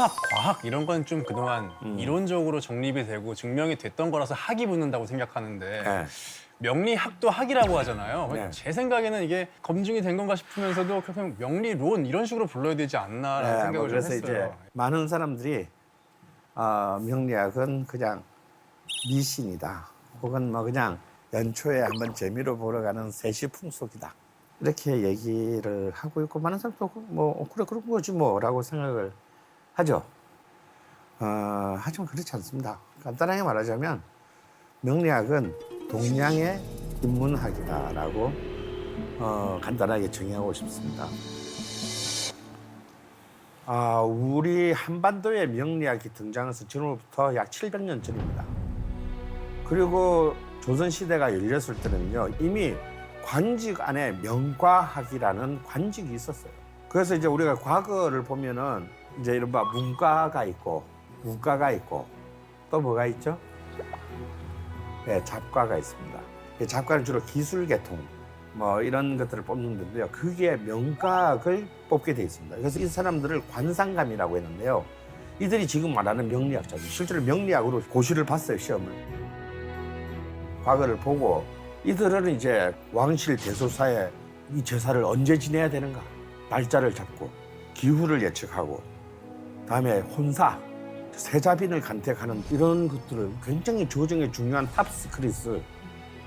수학, 과학 이런 건 좀 그동안 이론적으로 정립이 되고 증명이 됐던 거라서 학이 붙는다고 생각하는데 네. 명리학도 학이라고 하잖아요. 네. 제 생각에는 이게 검증이 된 건가 싶으면서도 그냥 명리론 이런 식으로 불러야 되지 않나라는 네, 생각을 좀 그래서 했어요. 이제 많은 사람들이 명리학은 그냥 미신이다. 혹은 뭐 그냥 연초에 한번 재미로 보러 가는 세시풍속이다. 이렇게 얘기를 하고 있고 많은 사람도 뭐 그래 그런 거지 뭐라고 생각을 하죠. 하지만 그렇지 않습니다. 간단하게 말하자면 명리학은 동양의 인문학이다라고 간단하게 정의하고 싶습니다. 우리 한반도에 명리학이 등장해서 지금부터 약 700년 전입니다. 그리고 조선시대가 열렸을 때는요, 이미 관직 안에 명과학이라는 관직이 있었어요. 그래서 이제 우리가 과거를 보면은 이제 이른바 문과가 있고, 무과가 있고, 또 뭐가 있죠? 네, 잡과가 있습니다. 잡과는 주로 기술 계통, 뭐 이런 것들을 뽑는 건데요. 그게 명과학을 뽑게 돼 있습니다. 그래서 이 사람들을 관상감이라고 했는데요. 이들이 지금 말하는 명리학자들, 실제로 명리학으로 고시를 봤어요, 시험을. 과거를 보고 이들은 이제 왕실 대소사에 이 제사를 언제 지내야 되는가 날짜를 잡고 기후를 예측하고 다음에 혼사, 세자빈을 간택하는 이런 것들을 굉장히 조정에 중요한 탑스크릿을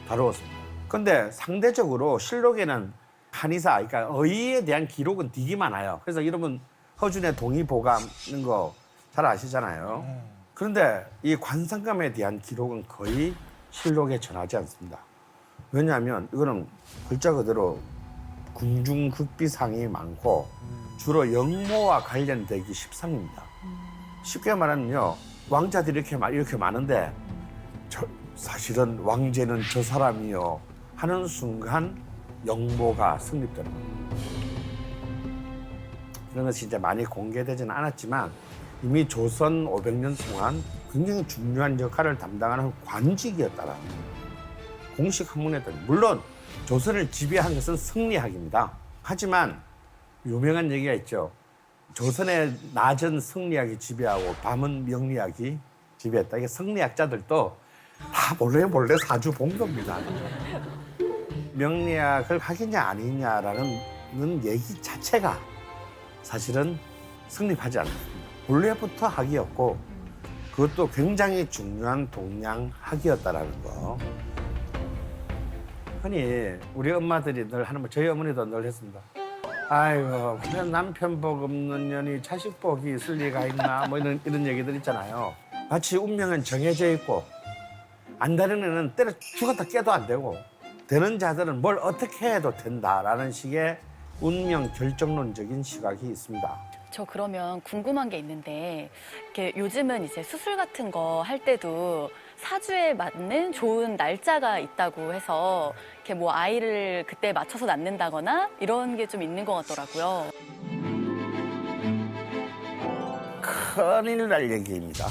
다루었습니다. 그런데 상대적으로 실록에는 한의사, 그러니까 의에 대한 기록은 되게 많아요. 그래서 여러분 허준의 동의보감인 거 잘 아시잖아요. 그런데 이 관상감에 대한 기록은 거의 실록에 전하지 않습니다. 왜냐하면 이거는 글자 그대로 궁중극비상이 많고 주로 영모와 관련되기 십상입니다. 쉽게 말하면요, 왕자들이 이렇게 많은데 사실은 왕제는 저 사람이요 하는 순간 영모가 성립되는 겁니다. 이런 것이 이제 많이 공개되지는 않았지만 이미 조선 500년 동안 굉장히 중요한 역할을 담당하는 관직이었다라는 공식 학문에도 물론 조선을 지배한 것은 성리학입니다. 하지만 유명한 얘기가 있죠. 조선의 낮은 성리학이 지배하고 밤은 명리학이 지배했다. 이게 성리학자들도 다 몰래 사주 본 겁니다. 명리학을 하겠냐 아니냐라는 얘기 자체가 사실은 성립하지 않습니다. 본래부터 학이었고 그것도 굉장히 중요한 동양 학이었다라는 거. 흔히 우리 엄마들이 늘 하는 말, 저희 어머니도 늘 했습니다. 아이고, 그냥 남편 복 없는 년이 자식 복이 있을 리가 있나 뭐 이런 얘기들 있잖아요. 마치 운명은 정해져 있고 안 되는 애는 때려 죽었다 깨도 안 되고 되는 자들은 뭘 어떻게 해도 된다라는 식의 운명 결정론적인 시각이 있습니다. 저 그러면 궁금한 게 있는데 이렇게 요즘은 이제 수술 같은 거 할 때도 사주에 맞는 좋은 날짜가 있다고 해서 이렇게 뭐 아이를 그때 맞춰서 낳는다거나 이런 게 좀 있는 것 같더라고요. 큰일 날 얘기입니다.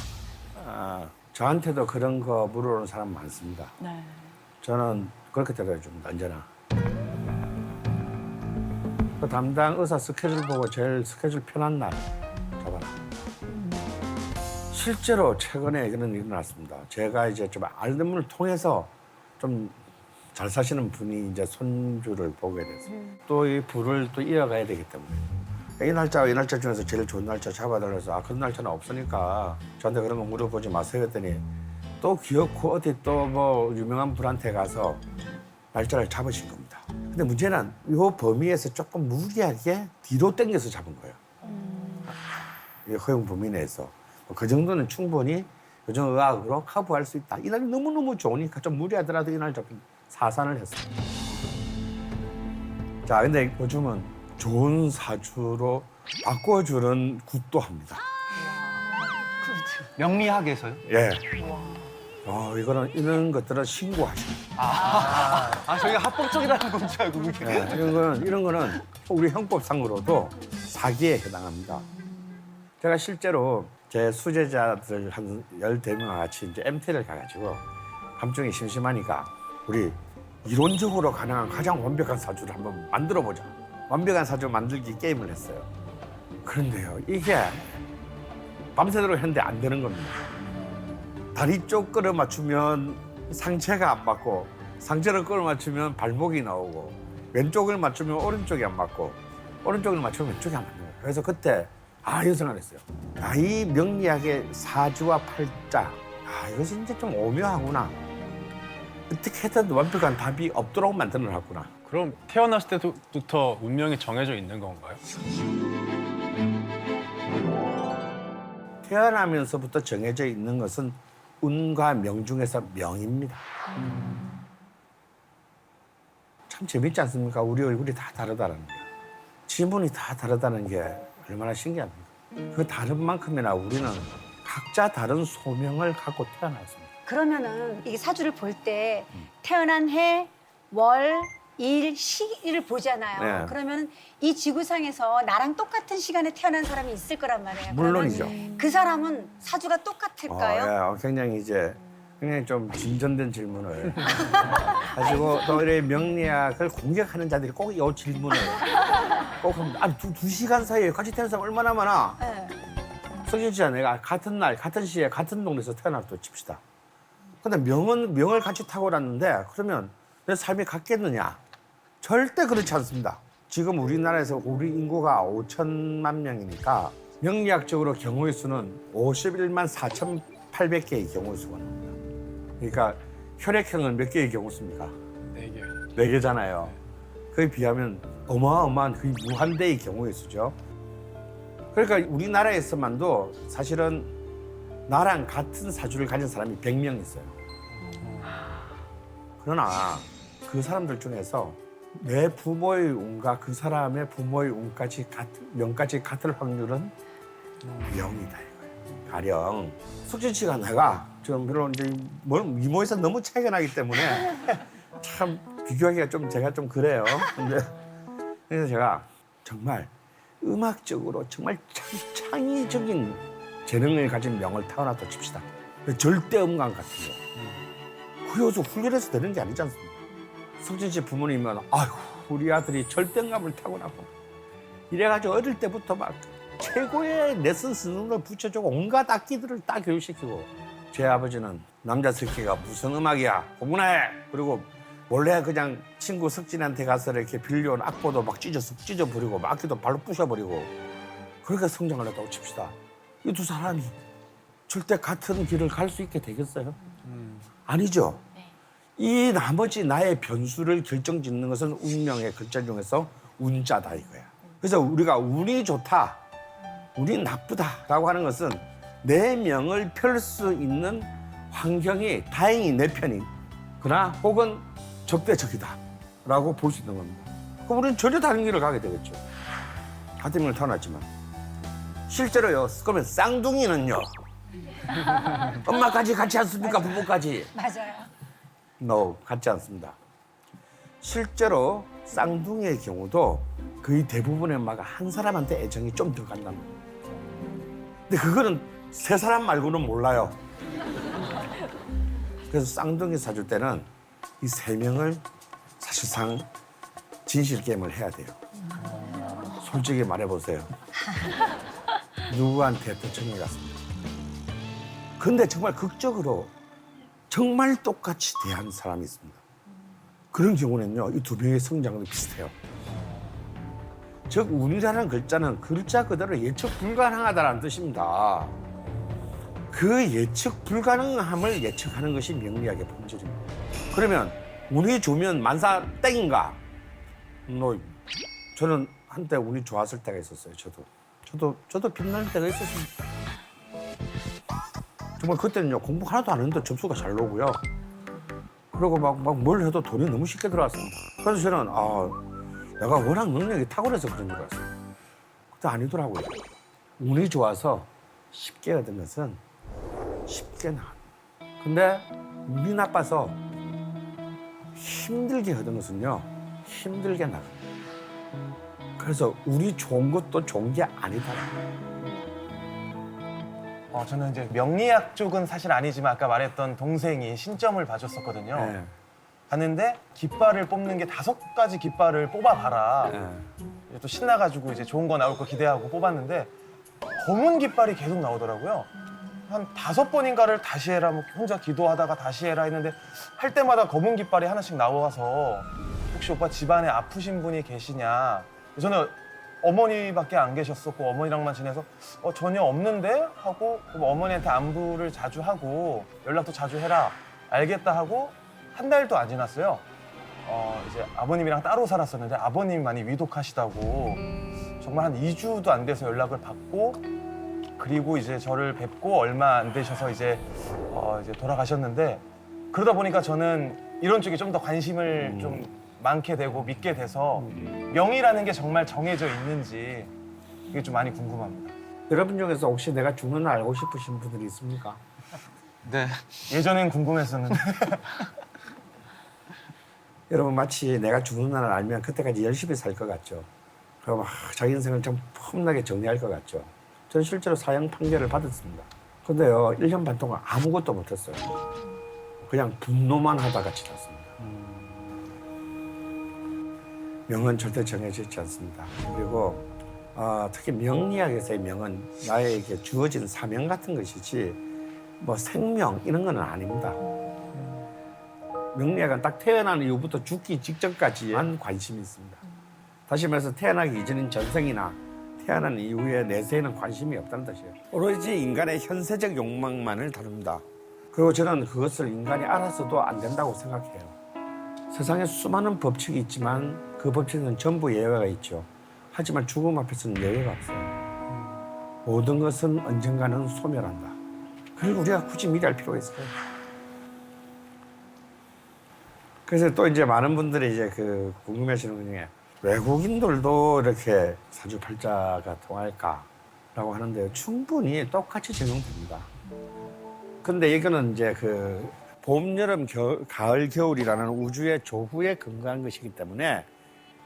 저한테도 그런 거 물어보는 사람 많습니다. 네. 저는 그렇게 대답해줍니다. 언제나. 그 담당 의사 스케줄 보고 제일 스케줄 편한 날 잡아라. 실제로 최근에 그런 일이 일어났습니다. 제가 이제 좀 알림을 통해서 좀 잘 사시는 분이 이제 손주를 보게 돼서 또 이 부를 또 이어가야 되기 때문에 이 날짜와 이 날짜 중에서 제일 좋은 날짜 잡아달라서 그런 날짜는 없으니까 저한테 그런 거 물어보지 마세요 했더니 또 귀엽고 어디 또 뭐 유명한 분한테 가서 날짜를 잡으신 겁니다. 근데 문제는 이 범위에서 조금 무리하게 뒤로 당겨서 잡은 거예요. 이 허용 범위 내에서. 그 정도는 충분히 요즘의학으로 커버할 수 있다. 이 날이 너무너무 좋으니까 좀 무리하더라도 이날 좀 사산을 했습니다. 자, 근데 요즘은 좋은 사주로 바꿔주는 굿도 합니다. 명리학에서요? 예. 이거는 이런 것들은 신고하십니다. 저희가 합법적이라는 건 줄 알고 그게. 예, 이런 거는 우리 형법상으로도 사기에 해당합니다. 제가 실제로 제 수제자들 한 14명과 같이 이제 MT를 가가지고 밤중에 심심하니까 우리 이론적으로 가능한 가장 완벽한 사주를 한번 만들어보자. 완벽한 사주 만들기 게임을 했어요. 그런데요, 이게 밤새도록 했는데 안 되는 겁니다. 다리 쪽 끌어 맞추면 상체가 안 맞고 상체를 끌어 맞추면 발목이 나오고 왼쪽을 맞추면 오른쪽이 안 맞고 오른쪽을 맞추면 왼쪽이 안 맞는 거예요. 그래서 그때 이런 생각을 했어요. 이 명리학의 사주와 팔자 이것이 이제 좀 오묘하구나. 어떻게 해도 완벽한 답이 없도록 만들어놨구나. 그럼 태어났을 때부터 운명이 정해져 있는 건가요? 태어나면서부터 정해져 있는 것은 운과 명 중에서 명입니다. 참 재밌지 않습니까? 우리 얼굴이 다 다르다는 게. 지문이 다 다르다는 게 얼마나 신기합니까? 그 다른 만큼이나 우리는 각자 다른 소명을 갖고 태어났습니다. 그러면은 이 사주를 볼 때 태어난 해, 월, 일, 시를 보잖아요. 네. 그러면 이 지구상에서 나랑 똑같은 시간에 태어난 사람이 있을 거란 말이에요. 물론이죠. 그러면 그 사람은 사주가 똑같을까요? 굉장히 좀 진전된 질문을 가지고 또 이렇게 명리학을 공격하는 자들이 꼭 이 질문을 꼭 합니다. 두 시간 사이에 같이 태어난 사람 얼마나 많아? 네. 석진 씨와 내가 같은 날, 같은 시에, 같은 동네에서 태어났다 칩시다. 근데 명을 같이 타고났는데 그러면 내 삶이 같겠느냐? 절대 그렇지 않습니다. 지금 우리나라에서 우리 인구가 5천만 명이니까 명리학적으로 경우의 수는 51만 4,800개의 경우의 수가 나옵니다. 그러니까 혈액형은 몇 개의 경우 수입니까? 4개. 4개잖아요. 그에 비하면 어마어마한 거의 무한대의 경우의 수죠. 그러니까 우리나라에서만도 사실은 나랑 같은 사주를 가진 사람이 100명 있어요. 그러나 그 사람들 중에서 내 부모의 운과 그 사람의 부모의 운까지 명까지 같을 확률은 0이다 이거예요. 가령 석진 씨가 내가 지금 별로 이제 미모에서 너무 차이가 나기 때문에 참 비교하기가 제가 좀 그래요. 근데 그래서 제가 정말 음악적으로 정말 창의적인 재능을 가진 명을 타고났다 칩시다. 절대 음감 같은 거. 그래서 훈련해서 되는 게 아니지 않습니까? 석진 씨 부모님은 우리 아들이 절대감을 타고나고 이래가지고 어릴 때부터 막 최고의 레슨 스승을 붙여주고 온갖 악기들을 다 교육시키고 제 아버지는 남자 새끼가 무슨 음악이야 공부나 해. 그리고 원래 그냥 친구 석진한테 가서 이렇게 빌려온 악보도 막 찢어버리고 막 악기도 발로 부셔버리고 그렇게 성장을 했다고 칩시다. 이 두 사람이 절대 같은 길을 갈 수 있게 되겠어요? 아니죠. 네. 이 나머지 나의 변수를 결정짓는 것은 운명의 글자 중에서 운자다 이거야. 그래서 우리가 운이 좋다, 운이 나쁘다라고 하는 것은 내 명을 펼 수 있는 환경이 다행히 내 편이거나 혹은 적대적이다라고 볼 수 있는 겁니다. 그럼 우리는 전혀 다른 길을 가게 되겠죠. 같은 명을 태어났지만 실제로요. 그러면 쌍둥이는요. 엄마까지 같지 않습니까? 부모까지. 맞아요. No, 같지 않습니다. 실제로 쌍둥이의 경우도 거의 대부분의 엄마가 한 사람한테 애정이 좀 더 간다는 거예요. 근데 그거는 세 사람 말고는 몰라요. 그래서 쌍둥이 사줄 때는 이 세 명을 사실상 진실 게임을 해야 돼요. 솔직히 말해보세요. 누구한테 더 정이 갔습니까? 근데 정말 극적으로 정말 똑같이 대한 사람이 있습니다. 그런 경우는요, 이 두 명의 성장도 비슷해요. 즉, 운이라는 글자는 글자 그대로 예측 불가능하다는 뜻입니다. 그 예측 불가능함을 예측하는 것이 명리학의 본질입니다. 그러면 운이 좋으면 만사 땡인가? 저는 한때 운이 좋았을 때가 있었어요. 저도 빛나는 때가 있었습니다. 정말 그때는요 공부 하나도 안 했는데 점수가 잘 나오고요. 그리고 막 뭘 해도 돈이 너무 쉽게 들어왔습니다. 그래서 저는 내가 워낙 능력이 탁월해서 그런 줄 알았어요. 근데 아니더라고요. 운이 좋아서 쉽게 얻은 것은 쉽게 나와. 근데 운이 나빠서 힘들게 얻은 것은요 힘들게 나가. 그래서 운이 좋은 것도 좋은 게 아니다. 저는 이제 명리학 쪽은 사실 아니지만 아까 말했던 동생이 신점을 봐줬었거든요. 네. 봤는데 깃발을 뽑는 게 5가지 깃발을 뽑아봐라. 네. 또 신나가지고 이제 좋은 거 나올 거 기대하고 뽑았는데 검은 깃발이 계속 나오더라고요. 한 5번인가를 다시 해라, 뭐 혼자 기도하다가 다시 해라 했는데 할 때마다 검은 깃발이 하나씩 나와서 혹시 오빠 집안에 아프신 분이 계시냐. 저는 어머니밖에 안 계셨었고 어머니랑만 지내서 전혀 없는데 하고 어머니한테 안부를 자주 하고 연락도 자주 해라. 알겠다 하고 한 달도 안 지났어요. 이제 아버님이랑 따로 살았었는데 아버님이 많이 위독하시다고 정말 한 2주도 안 돼서 연락을 받고 그리고 이제 저를 뵙고 얼마 안 되셔서 이제 돌아가셨는데 그러다 보니까 저는 이런 쪽에 좀 더 관심을 좀 많게 되고 믿게 돼서 명이라는 게 정말 정해져 있는지 이게 좀 많이 궁금합니다. 여러분 중에서 혹시 내가 죽는 날 알고 싶으신 분들이 있습니까? 네. 예전엔 궁금했었는데. 여러분 마치 내가 죽는 날을 알면 그때까지 열심히 살 것 같죠. 그럼 자기 인생을 좀 폼나게 정리할 것 같죠. 저는 실제로 사형 판결을 받았습니다. 근데요 1년 반 동안 아무것도 못했어요. 그냥 분노만 하다가 지났습니다. 명은 절대 정해지지 않습니다. 그리고 특히 명리학에서의 명은 나에게 주어진 사명 같은 것이지 뭐 생명 이런 건 아닙니다. 명리학은 딱 태어난 이후부터 죽기 직전까지만 관심이 있습니다. 다시 말해서 태어나기 이전인 전생이나 태어난 이후의 내세에는 관심이 없다는 뜻이에요. 오로지 인간의 현세적 욕망만을 다룹니다. 그리고 저는 그것을 인간이 알아서도 안 된다고 생각해요. 세상에 수많은 법칙이 있지만 그 법칙은 전부 예외가 있죠. 하지만 죽음 앞에서는 예외가 없어요. 모든 것은 언젠가는 소멸한다. 그리고 우리가 굳이 미리 할 필요가 있을까요? 그래서 또 이제 많은 분들이 이제 궁금해하시는 것 중에 외국인들도 이렇게 사주팔자가 통할까라고 하는데요. 충분히 똑같이 적용됩니다. 근데 이거는 이제 봄, 여름, 가을, 겨울이라는 우주의 조후에 근거한 것이기 때문에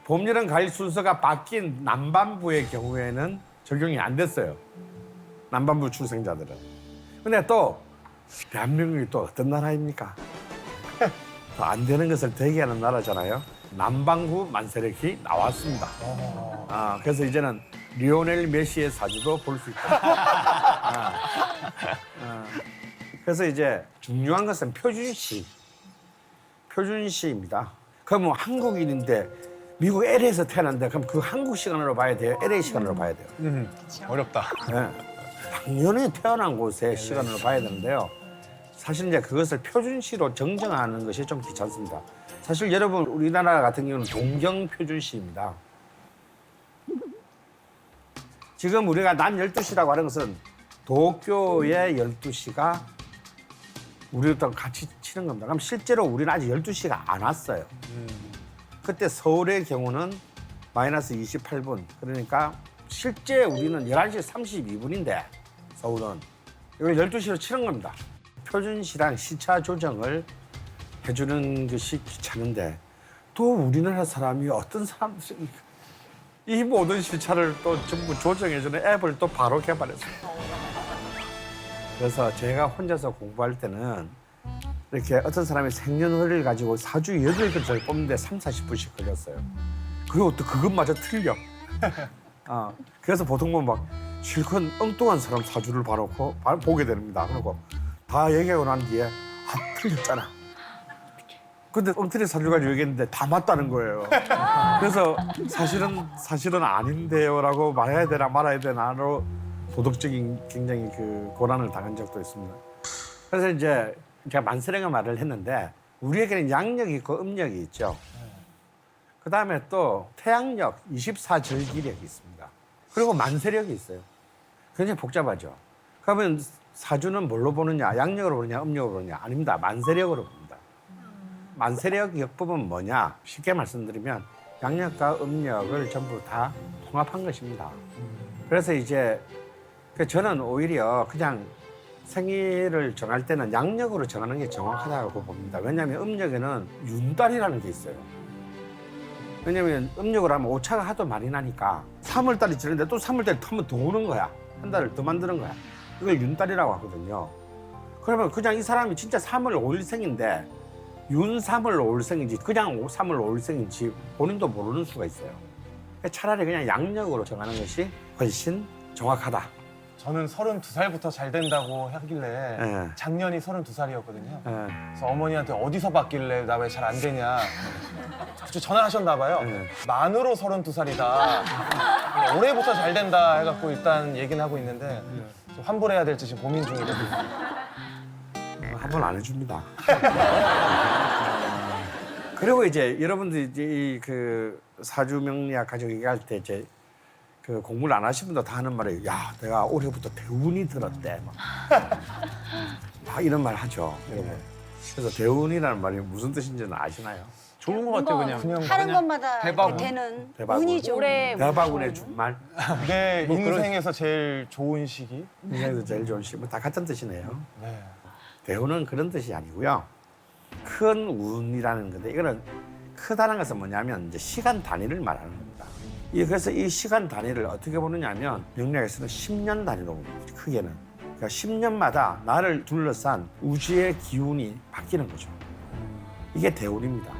봄, 여름, 가을 순서가 바뀐 남반부의 경우에는 적용이 안 됐어요. 남반부 출생자들은. 근데 또 대한민국이 또 어떤 나라입니까? 안 되는 것을 되게 하는 나라잖아요. 남반구 만세력이 나왔습니다. 그래서 이제는 리오넬 메시의 사주도 볼 수 있다. 그래서 이제 중요한 것은 표준시입니다. 그럼 한국인인데 미국 LA에서 태어났는데 그럼 그 한국 시간으로 봐야 돼요? LA 시간으로 봐야 돼요? 어렵다. 네. 당연히 태어난 곳의 시간으로 봐야 되는데요. 사실 이제 그것을 표준시로 정정하는 것이 좀 귀찮습니다. 사실 여러분 우리나라 같은 경우는 동경표준시입니다. 지금 우리가 난 12시라고 하는 것은 도쿄의 12시가 우리랑 같이 치는 겁니다. 그럼 실제로 우리는 아직 12시가 안 왔어요. 그때 서울의 경우는 마이너스 28분. 그러니까 실제 우리는 11시 32분인데 서울은 이걸 12시로 치는 겁니다. 표준시랑 시차 조정을 해주는 것이 귀찮은데 또 우리나라 사람이 어떤 사람들이 이 모든 시차를 또 전부 조정해주는 앱을 또 바로 개발했어요. 그래서 제가 혼자서 공부할 때는 이렇게 어떤 사람이 생년월일을 가지고 사주 8글자를 뽑는데 30-40분씩 걸렸어요. 그리고 또 그것마저 틀려. 그래서 보통 보면 막 실컷 엉뚱한 사람 사주를 봐놓고 보게 됩니다. 그리고 다 얘기하고 난 뒤에 틀렸잖아. 근데 엉터리 사주 가지고 얘기했는데 다 맞다는 거예요. 그래서 사실은 아닌데요라고 말해야 되나 말아야 되나로 도덕적인 굉장히 고난을 당한 적도 있습니다. 그래서 이제 제가 만세력의 말을 했는데 우리에게는 양력이 있고 음력이 있죠. 그 다음에 또 태양력, 24절기력이 있습니다. 그리고 만세력이 있어요. 굉장히 복잡하죠. 그러면 사주는 뭘로 보느냐? 양력으로 보느냐? 음력으로 보느냐? 아닙니다. 만세력으로 봅니다. 만세력 역법은 뭐냐? 쉽게 말씀드리면 양력과 음력을 전부 다 통합한 것입니다. 그래서 이제 저는 오히려 그냥 생일을 정할 때는 양력으로 정하는 게 정확하다고 봅니다. 왜냐하면 음력에는 윤달이라는 게 있어요. 왜냐하면 음력으로 하면 오차가 하도 많이 나니까 3월달이 지났는데 또 3월달이 한 번 더 오는 거야. 한 달을 더 만드는 거야. 이걸 윤달이라고 하거든요. 그러면 그냥 이 사람이 진짜 3월 5일생인데 윤 3월 5일생인지 그냥 3월 5일생인지 본인도 모르는 수가 있어요. 차라리 그냥 양력으로 정하는 것이 훨씬 정확하다. 저는 32살부터 잘 된다고 하길래 예. 작년이 32살이었거든요. 예. 그래서 어머니한테 어디서 봤길래 나 왜 잘 안 되냐. 그쵸, 전화하셨나 봐요. 네. 만으로 32살이다. 올해부터 잘 된다 해갖고 일단 얘기는 하고 있는데 좀 환불해야 될지 지금 고민 중이거든요. 한 번 안 해줍니다. 그리고 이제 여러분들 이제 그 사주 명리학 가지고 얘기할 때 이제 그 공부를 안 하신 분도 다 하는 말이에요. 야, 내가 올해부터 대운이 들었대. 막 이런 말 하죠, 여러분. 그래서 대운이라는 말이 무슨 뜻인지는 아시나요? 좋은 것 같아요, 그냥. 하는 것마다 대박운. 되는 대박운. 운이 좋은. 올해 대박운의 준말. 내 뭐 그런- 인생에서 제일 좋은 시기. 인생에서 제일 좋은 시, 다 같은 뜻이네요. 네. 대운은 그런 뜻이 아니고요. 큰 운이라는 건데 이거는 크다는 것은 뭐냐면 이제 시간 단위를 말하는 겁니다. 그래서 이 시간 단위를 어떻게 보느냐 하면 명리학에서는 10년 단위로 봅니다. 크게는. 그러니까 10년마다 나를 둘러싼 우주의 기운이 바뀌는 거죠. 이게 대운입니다.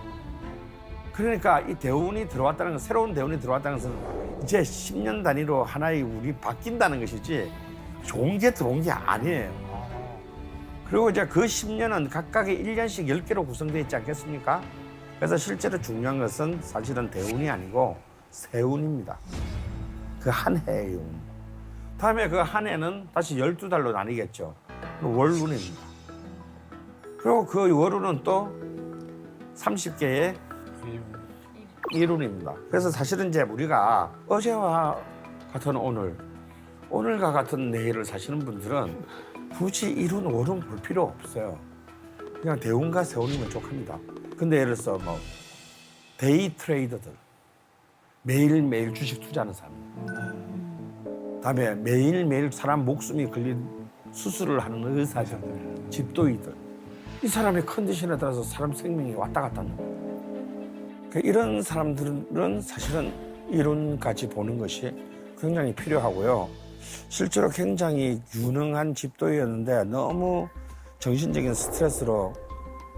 그러니까 이 대운이 들어왔다는 건, 새로운 대운이 들어왔다는 것은 이제 10년 단위로 하나의 운이 바뀐다는 것이지 좋은 게 들어온 게 아니에요. 그리고 이제 그 10년은 각각의 1년씩 10개로 구성되어 있지 않겠습니까? 그래서 실제로 중요한 것은 사실은 대운이 아니고 세운입니다. 그 한 해의 운. 다음에 그 한 해는 다시 12달로 나뉘겠죠. 월운입니다. 그리고 그 월운은 또 30개의 일운입니다. 그래서 사실은 이제 우리가 어제와 같은 오늘, 오늘과 같은 내일을 사시는 분들은 굳이 일운, 월운 볼 필요 없어요. 그냥 대운과 세운이면 족합니다. 근데 예를 들어서 뭐 데이 트레이더들, 매일매일 주식 투자하는 사람, 다음에 매일매일 사람 목숨이 걸린 수술을 하는 의사들, 집도이들, 이 사람의 컨디션에 따라서 사람 생명이 왔다 갔다 하는 거예요. 그러니까 이런 사람들은 사실은 이론까지 보는 것이 굉장히 필요하고요. 실제로 굉장히 유능한 집도이였는데 너무 정신적인 스트레스로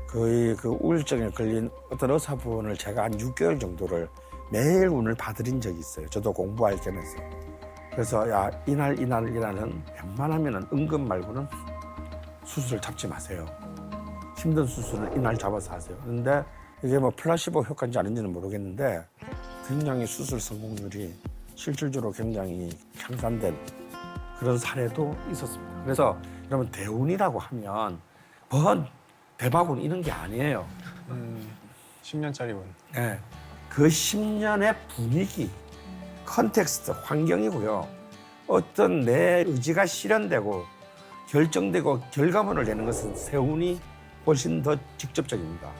거의 그 우울증에 걸린 어떤 의사분을 제가 한 6개월 정도를 매일 운을 봐드린 적이 있어요. 저도 공부할 겸해서. 그래서 야, 이날이라는 웬만하면 은근 말고는 수술을 잡지 마세요. 힘든 수술은 이날 잡아서 하세요. 그런데 이게 뭐 플라시보 효과인지 아닌지는 모르겠는데 굉장히 수술 성공률이 실질적으로 굉장히 향상된 그런 사례도 있었습니다. 그래서 여러분 대운이라고 하면 뭔 대박운 이런 게 아니에요. 10년짜리 운. 네. 그 10년의 분위기, 컨텍스트, 환경이고요. 어떤 내 의지가 실현되고 결정되고 결과물을 내는 것은 세운이 훨씬 더 직접적입니다.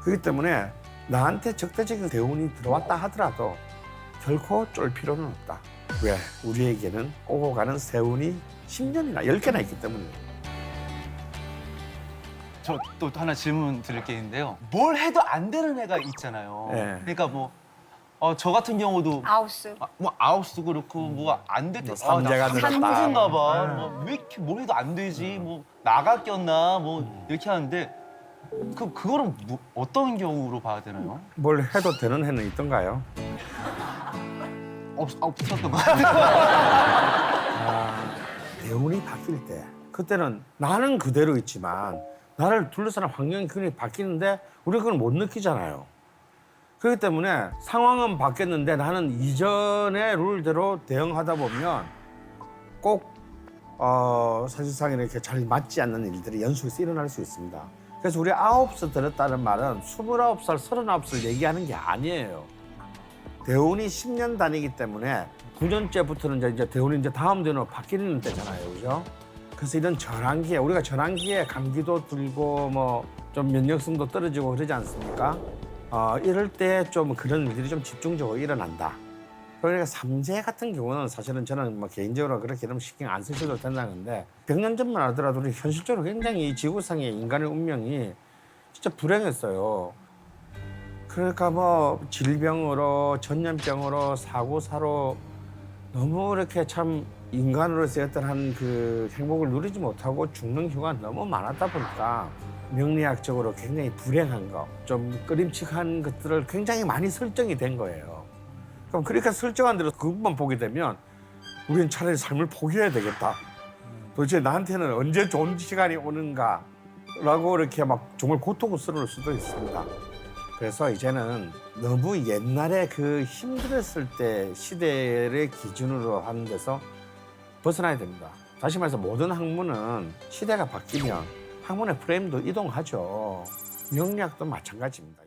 그렇기 때문에 나한테 적대적인 대운이 들어왔다 하더라도 결코 쫄 필요는 없다. 왜? 우리에게는 오고 가는 세운이 10년이나 10개나 있기 때문입니다. 저 또 하나 질문 드릴 게 있는데요. 뭘 해도 안 되는 애가 있잖아요. 네. 그러니까 뭐 저 같은 경우도 아우스. 뭐 아웃도 그렇고 뭐가 안 될 때, 삼재가 나 늘었다. 삼재인가 봐. 뭐 왜 이렇게 뭘 해도 안 되지? 뭐 나가 꼈나? 뭐 이렇게 하는데 그거는 어떤 경우로 봐야 되나요? 뭘 해도 되는 해는 있던가요? 없었던 것 같아요. 대운이 바뀔 때 그때는 나는 그대로 있지만 나를 둘러싸는 환경이 굉장히 바뀌는데 우리가 그걸 못 느끼잖아요. 그렇기 때문에 상황은 바뀌었는데 나는 이전의 룰대로 대응하다 보면 꼭 사실상 이렇게 잘 맞지 않는 일들이 연속해서 일어날 수 있습니다. 그래서 우리 9살 들었다는 말은 29살, 39살 얘기하는 게 아니에요. 대운이 10년 단위이기 때문에 9년째부터는 이제 대운이 이제 다음 대운으로 바뀌는 때잖아요, 그죠? 그래서 이런 전환기에 우리가 전환기에 감기도 들고 뭐 좀 면역성도 떨어지고 그러지 않습니까? 이럴 때 좀 그런 일들이 좀 집중적으로 일어난다. 그러니까 삼재 같은 경우는 사실은 저는 뭐 개인적으로 그렇게 너무 신경 안 쓰셔도 된다는데 100년 전만 하더라도 우리 현실적으로 굉장히 이 지구상의 인간의 운명이 진짜 불행했어요. 그러니까 뭐 질병으로 전염병으로 사고사로 너무 이렇게 참 인간으로서의 어떤 한 그 행복을 누리지 못하고 죽는 경우가 너무 많았다 보니까 명리학적으로 굉장히 불행한 거, 좀 꺼림칙한 것들을 굉장히 많이 설정이 된 거예요. 그럼 그러니까 설정한 대로 그것만 보게 되면 우리는 차라리 삶을 포기해야 되겠다. 도대체 나한테는 언제 좋은 시간이 오는가라고 이렇게 막 정말 고통스러울 수도 있습니다. 그래서 이제는 너무 옛날에 그 힘들었을 때 시대를 기준으로 하는 데서 벗어나야 됩니다. 다시 말해서 모든 학문은 시대가 바뀌면 학문의 프레임도 이동하죠. 명리학도 마찬가지입니다.